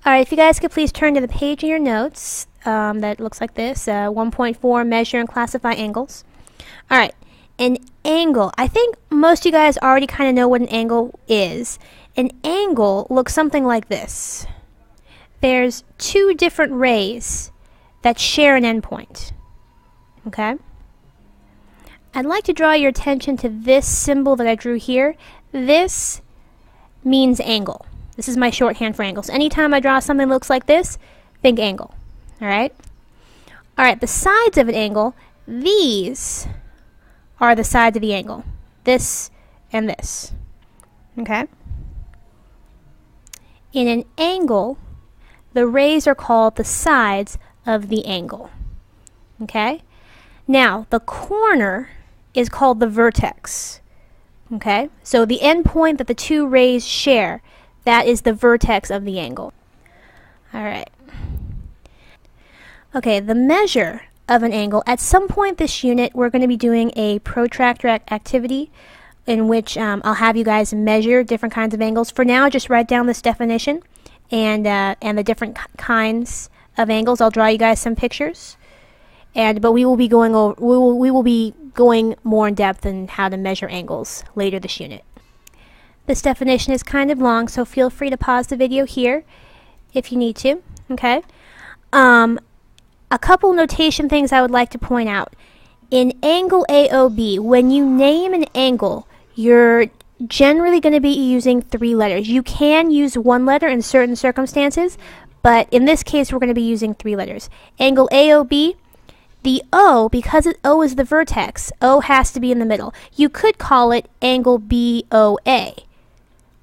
Alright, if you guys could please turn to the page in your notes that looks like this, 1.4, measure and classify angles. Alright, an angle. I think most of you guys already kind of know what an angle is. An angle looks something like this. There's two different rays that share an endpoint. Okay? I'd like to draw your attention to this symbol that I drew here. This means angle. This is my shorthand for angles. Anytime I draw something that looks like this, think angle. Alright? Alright, the sides of an angle, these are the sides of the angle. This and this. Okay? In an angle, the rays are called the sides of the angle. Okay? Now, the corner is called the vertex. Okay? So the endpoint that the two rays share, that is the vertex of the angle. Alright. Okay, the measure of an angle. At some point this unit, we're going to be doing a protractor activity in which I'll have you guys measure different kinds of angles. For now, just write down this definition and the different kinds of angles. I'll draw you guys some pictures, but we will be going over. We will be going more in depth in how to measure angles later this unit. This definition is kind of long, so feel free to pause the video here if you need to. Okay. A couple notation things I would like to point out. In angle AOB, when you name an angle, you're generally going to be using 3 letters. You can use 1 letter in certain circumstances, but in this case we're going to be using 3 letters. Angle AOB, the O, because O is the vertex, O has to be in the middle. You could call it angle BOA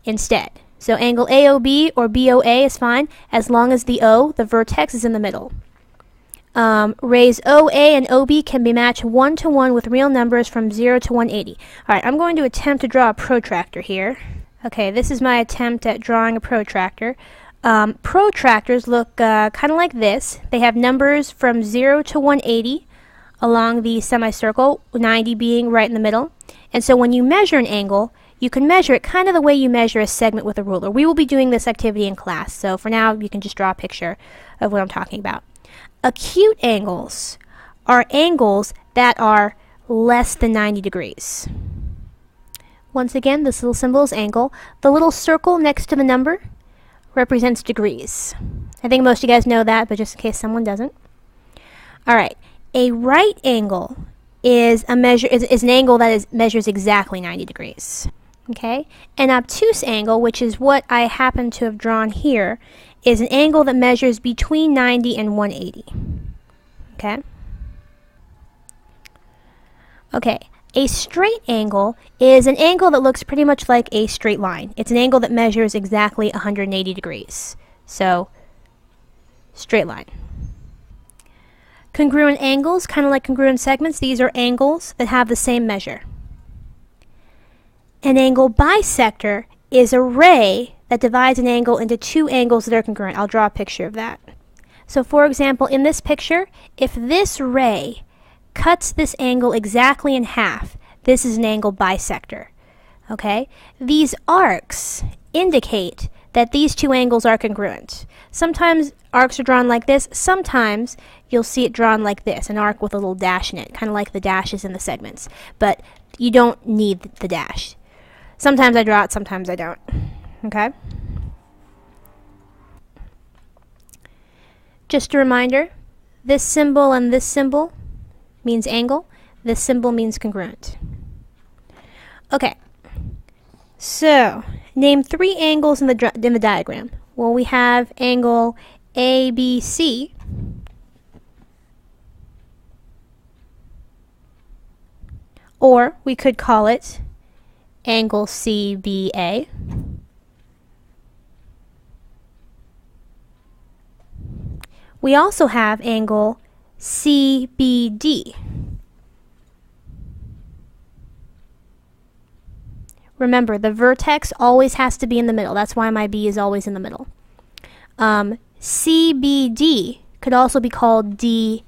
instead. So angle AOB or BOA is fine as long as the O, the vertex, is in the middle. Rays OA and OB can be matched 1 to 1 with real numbers from 0 to 180. Alright, I'm going to attempt to draw a protractor here. Okay, this is my attempt at drawing a protractor. Protractors look kind of like this. They have numbers from 0 to 180 along the semicircle, 90 being right in the middle. And so when you measure an angle, you can measure it kind of the way you measure a segment with a ruler. We will be doing this activity in class, so for now you can just draw a picture of what I'm talking about. Acute angles are angles that are less than 90 degrees. Once again, this little symbol is angle. The little circle next to the number represents degrees. I think most of you guys know that, but just in case someone doesn't. Alright, a right angle is an angle that measures exactly 90 degrees. Okay? An obtuse angle, which is what I happen to have drawn here, is an angle that measures between 90 and 180. Okay? Okay, a straight angle is an angle that looks pretty much like a straight line. It's an angle that measures exactly 180 degrees. So, straight line. Congruent angles, kind of like congruent segments, these are angles that have the same measure. An angle bisector is a ray that divides an angle into 2 angles that are congruent. I'll draw a picture of that. So for example, in this picture, if this ray cuts this angle exactly in half, this is an angle bisector. Okay? These arcs indicate that these 2 angles are congruent. Sometimes arcs are drawn like this. Sometimes you'll see it drawn like this, an arc with a little dash in it, kind of like the dashes in the segments. But you don't need the dash. Sometimes I draw it, sometimes I don't. Okay? Just a reminder, this symbol and this symbol means angle. This symbol means congruent. Okay. So, name 3 angles in the diagram. Well, we have angle ABC. Or we could call it angle CBA. We also have angle CBD. Remember, the vertex always has to be in the middle. That's why my B is always in the middle. CBD could also be called DBC.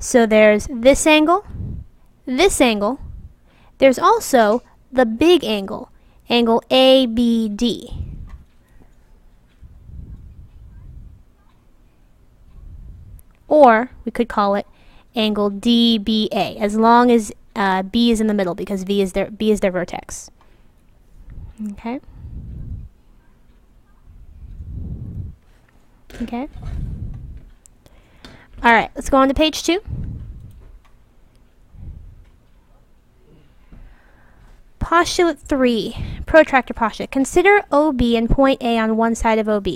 So there's this angle, There's also the big angle, angle ABD. Or we could call it angle DBA, as long as B is in the middle, because B is their vertex. Okay. Okay. All right, let's go on to page 2. Postulate 3, protractor postulate. Consider OB and point A on one side of OB.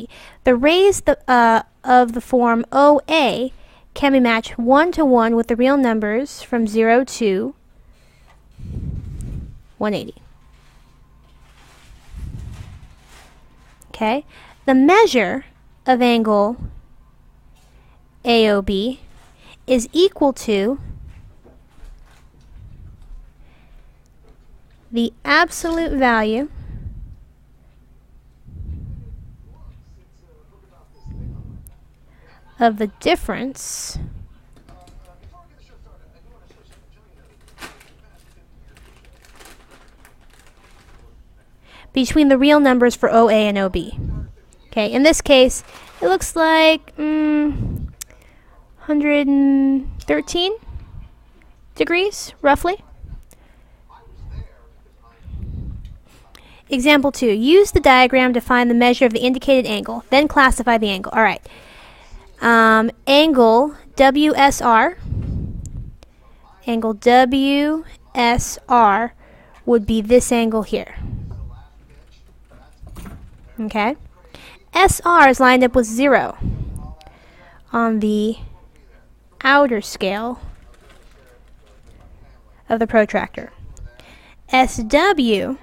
The rays of the form OA can be matched 1 to 1 with the real numbers from 0 to 180. Okay, the measure of angle AOB is equal to the absolute value of the difference between the real numbers for OA and OB. Okay, in this case, it looks like 113 degrees, roughly. Example 2. Use the diagram to find the measure of the indicated angle, then classify the angle. All right. Angle WSR. Angle WSR would be this angle here. Okay. SR is lined up with 0 on the outer scale of the protractor. SW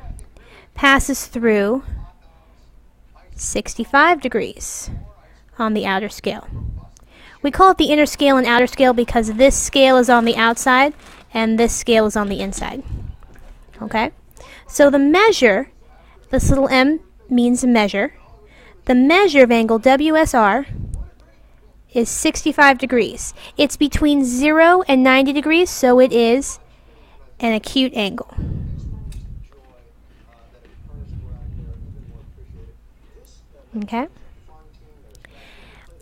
passes through 65 degrees on the outer scale. We call it the inner scale and outer scale because this scale is on the outside and this scale is on the inside. Okay? So the measure, this little m means measure. The measure of angle WSR is 65 degrees. It's between 0 and 90 degrees, so it is an acute angle. Okay.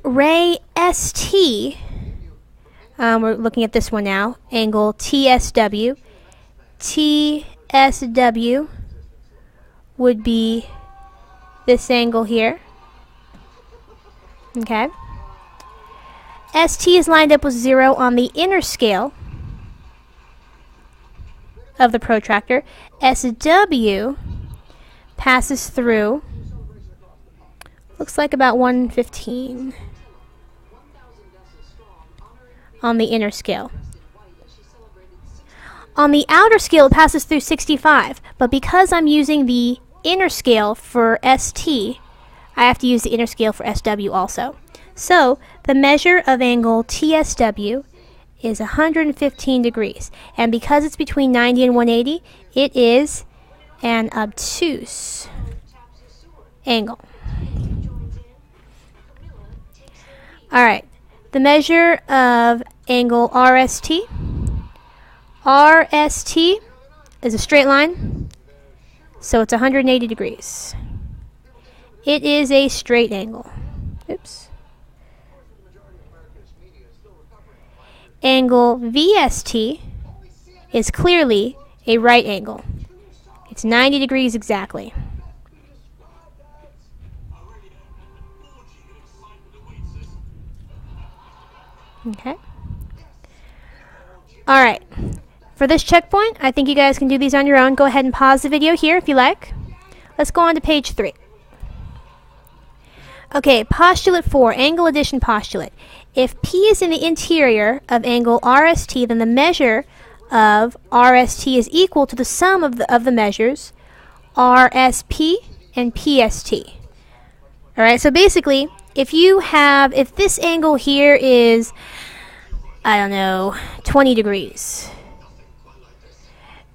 Ray ST, we're looking at this one now, angle TSW. TSW would be this angle here. Okay. ST is lined up with 0 on the inner scale of the protractor. SW passes through, looks like about 115 on the inner scale. On the outer scale, it passes through 65, but because I'm using the inner scale for ST, I have to use the inner scale for SW also. So the measure of angle TSW is 115 degrees, and because it's between 90 and 180, it is an obtuse angle. All right, the measure of angle RST. RST is a straight line, so it's 180 degrees. It is a straight angle. Oops. Angle VST is clearly a right angle. It's 90 degrees exactly. Okay. All right. For this checkpoint, I think you guys can do these on your own. Go ahead and pause the video here if you like. Let's go on to page 3. Okay, postulate 4, angle addition postulate. If P is in the interior of angle RST, then the measure of RST is equal to the sum of the measures RSP and PST. All right, so basically, if this angle here is, I don't know, 20 degrees,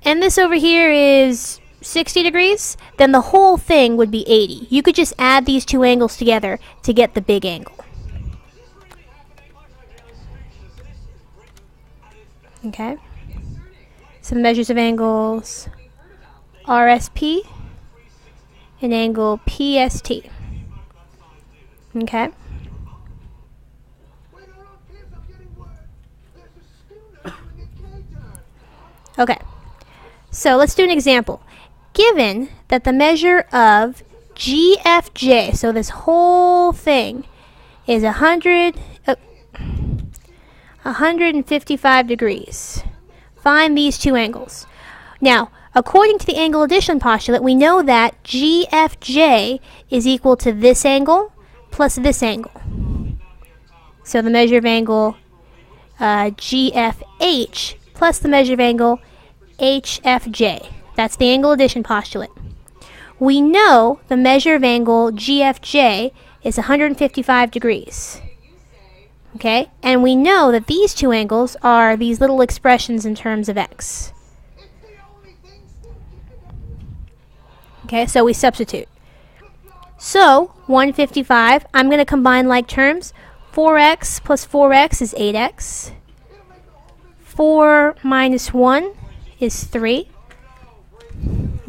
and this over here is 60 degrees, then the whole thing would be 80. You could just add these two angles together to get the big angle. Okay. some measures of angles RSP and angle PST. Okay. Okay. So let's do an example. Given that the measure of GFJ, so this whole thing, is 155 degrees. Find these two angles. Now, according to the angle addition postulate, we know that GFJ is equal to this angle plus this angle. So the measure of angle GFH plus the measure of angle HFJ. That's the angle addition postulate. We know the measure of angle GFJ is 155 degrees. Okay? And we know that these two angles are these little expressions in terms of x. Okay, so we substitute. So, 155, I'm going to combine like terms. 4x plus 4x is 8x. 4 minus 1 is 3.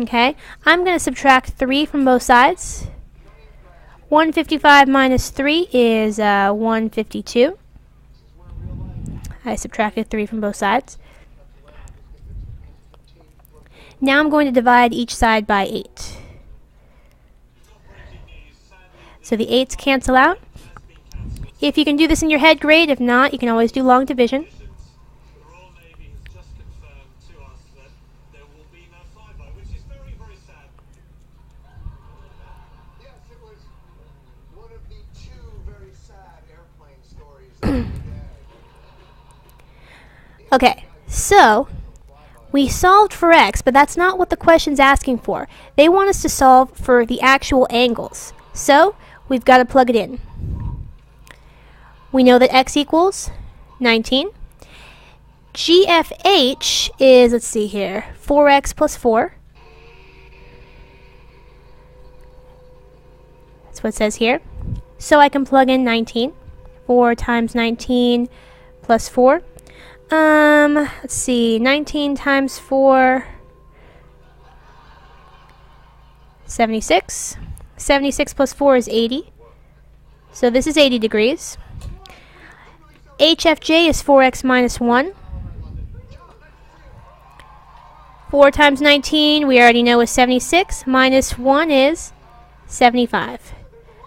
Okay, I'm going to subtract 3 from both sides. 155 minus 3 is 152. I subtracted 3 from both sides. Now I'm going to divide each side by 8. So the 8's cancel out. If you can do this in your head, great. If not, you can always do long division. Okay, so we solved for x, but that's not what the question's asking for. They want us to solve for the actual angles. So we've got to plug it in. We know that x equals 19. GFH is, let's see here, 4x plus 4. That's what it says here. So I can plug in 19. 4 times 19 plus 4. Let's see, 19 times 4, 76. 76 plus 4 is 80. So this is 80 degrees. HFJ is 4x minus 1. 4 times 19, we already know is 76. Minus 1 is 75.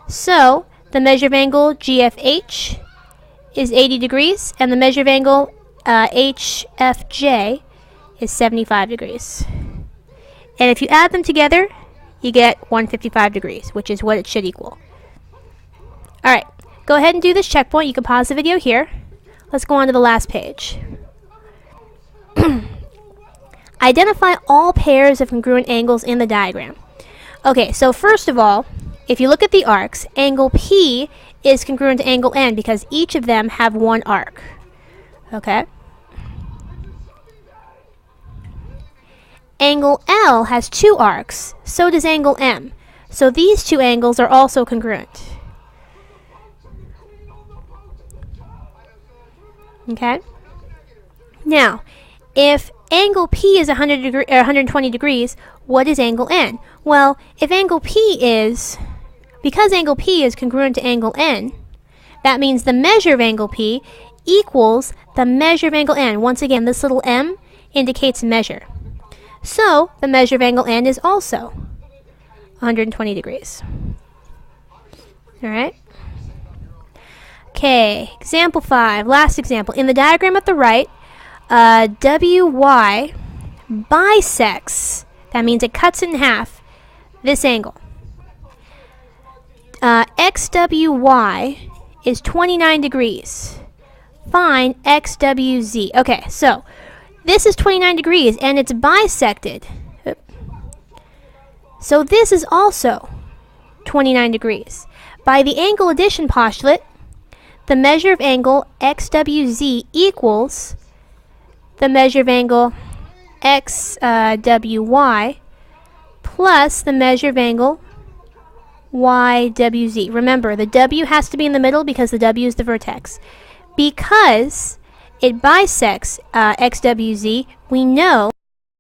So the measure of angle GFH is 80 degrees, and the measure of angle HFJ is 75 degrees. And if you add them together, you get 155 degrees, which is what it should equal. Alright, go ahead and do this checkpoint. You can pause the video here. Let's go on to the last page. Identify all pairs of congruent angles in the diagram. Okay, so first of all, if you look at the arcs, angle P is congruent to angle N because each of them have one arc. Okay? Angle L has 2 arcs, so does angle M. So these 2 angles are also congruent. Okay? Now, if angle P is 120 degrees, what is angle N? Well, if angle P is, because angle P is congruent to angle N, that means the measure of angle P equals the measure of angle N. Once again, this little m indicates measure. So, the measure of angle N is also 120 degrees. Alright? Okay, example 5, last example. In the diagram at the right, WY bisects, that means it cuts in half, this angle. XWY is 29 degrees. Find XWZ. Okay, so this is 29 degrees and it's bisected. So this is also 29 degrees. By the angle addition postulate, the measure of angle XWZ equals the measure of angle XWY plus the measure of angle YWZ. Remember, the W has to be in the middle because the W is the vertex. Because it bisects XWZ, we know